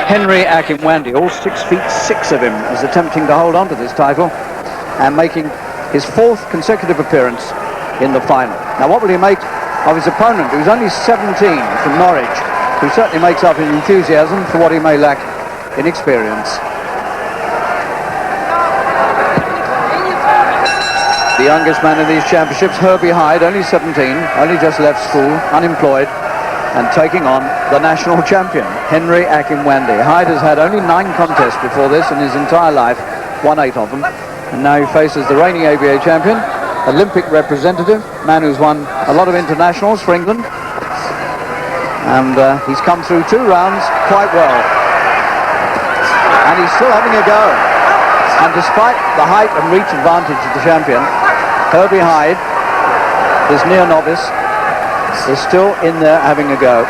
Henry Akinwande, all 6'6" of him, is attempting to hold on to this title and making his 4th consecutive appearance in the final. Now, what will he make of his opponent, who's only 17, from Norwich, who certainly makes up in enthusiasm for what he may lack in experience? The youngest man in these championships, Herbie Hyde, only 17, only just left school, unemployed, and taking on the national champion, Henry Akinwande. Hyde has had only 9 contests before this in his entire life, won 8 of them, and now he faces the reigning ABA champion, Olympic representative, man who's won a lot of internationals for England, and he's come through 2 rounds quite well, and he's still having a go. And despite the height and reach advantage of the champion, Herbie Hyde, his near novice, is still in there having a go.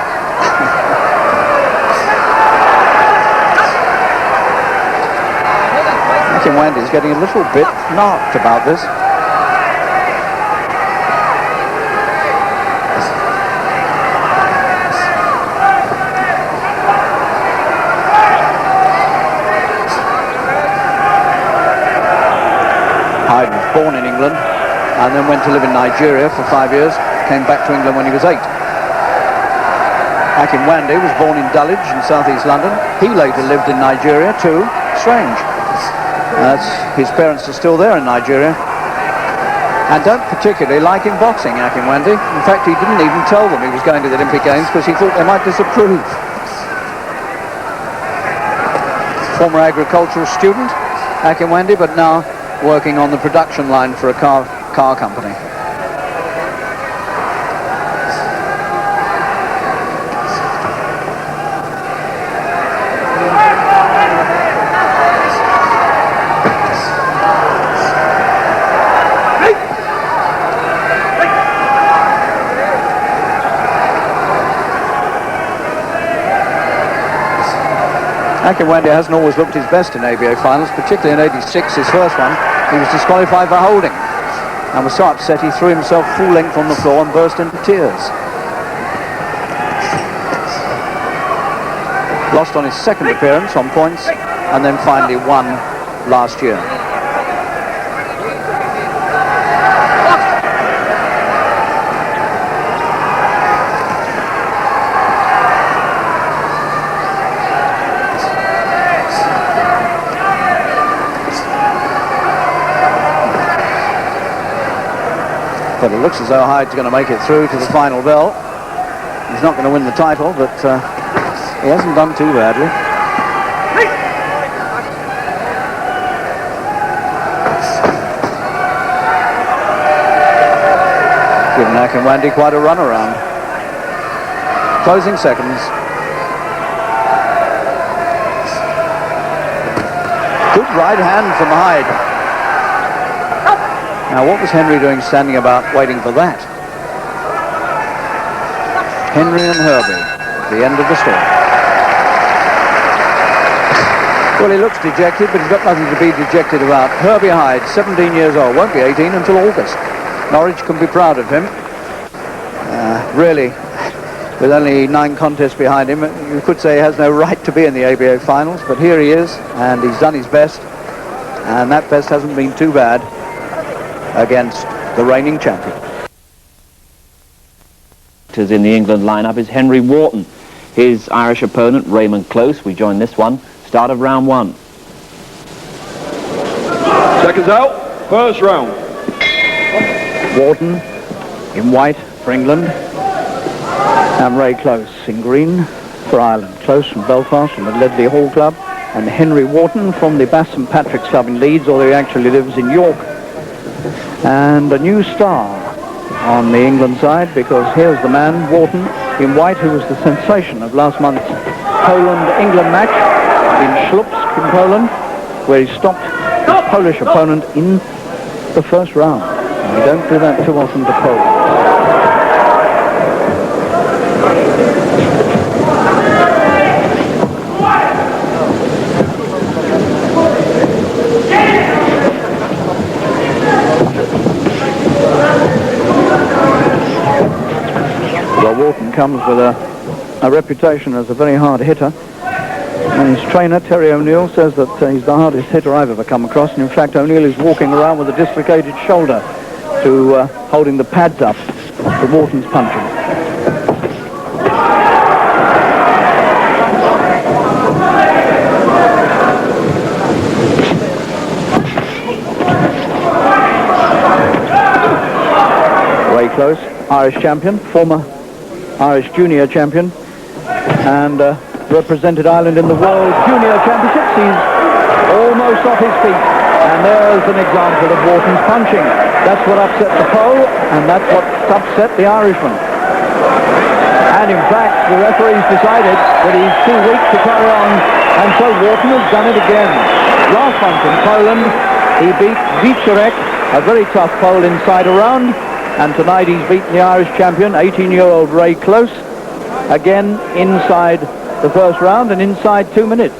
Akinwande is getting a little bit knocked about this. Hyde was born in England and then went to live in Nigeria for 5 years. Came back to England when he was 8. Akinwande was born in Dulwich in southeast London. He later lived in Nigeria too. Strange. His parents are still there in Nigeria and don't particularly like him boxing, Akinwande. In fact, he didn't even tell them he was going to the Olympic Games because he thought they might disapprove. Former agricultural student, Akinwande, but now working on the production line for a car company. Akinwande hasn't always looked his best in ABA finals, particularly in '86, his first one. He was disqualified for holding and was so upset he threw himself full length on the floor and burst into tears. Lost on his 2nd appearance on points and then finally won last year. But it looks as though Hyde's going to make it through to the final bell. He's not going to win the title, but he hasn't done too badly. Given Akinwande quite a runaround. Closing seconds. Good right hand from Hyde. Now, what was Henry doing standing about waiting for that? Henry and Herbie, the end of the story. Well, he looks dejected, but he's got nothing to be dejected about. Herbie Hyde, 17 years old, won't be 18 until August. Norwich can be proud of him. Really, with only 9 contests behind him, you could say he has no right to be in the ABA finals, but here he is, and he's done his best, and that best hasn't been too bad against the reigning champion. In the England lineup is Henry Wharton. His Irish opponent, Raymond Close. We join this one. Start of round 1. Seconds out. First round. Wharton in white for England. And Ray Close in green for Ireland. Close from Belfast from the Ledley Hall Club. And Henry Wharton from the Bath St Patrick's Club in Leeds, although he actually lives in York. And a new star on the England side, because here's the man, Wharton, in white, who was the sensation of last month's Poland-England match in Ślubsk in Poland, where he stopped his Polish opponent in the first round. And we don't do that too often to Poland. Wharton comes with a reputation as a very hard hitter, And his trainer, Terry O'Neill, says that he's the hardest hitter I've ever come across. And in fact, O'Neill is walking around with a dislocated shoulder to holding the pads up for Wharton's punching. Ray Close, Irish champion, former Irish junior champion, and represented Ireland in the World Junior Championships. He's almost off his feet, and there's an example of Wharton's punching. That's what upset the Pole, and that's what upset the Irishman. And in fact, the referees decided that he's too weak to carry on, and so Wharton has done it again. Last month in Poland, he beat Wieczorek, a very tough Pole inside a round, and tonight he's beaten the Irish champion, 18-year-old Ray Close, again inside the first round and inside 2 minutes.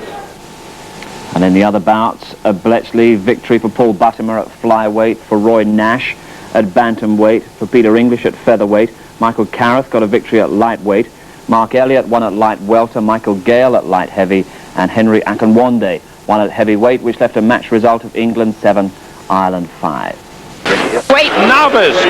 And in the other bouts, a Bletchley victory for Paul Buttimer at flyweight, for Roy Nash at bantamweight, for Peter English at featherweight. Michael Carruth got a victory at lightweight. Mark Elliott won at light welter, Michael Gale at light heavy, and Henry Akinwande won at heavyweight, which left a match result of England 7, Ireland 5. Great novice.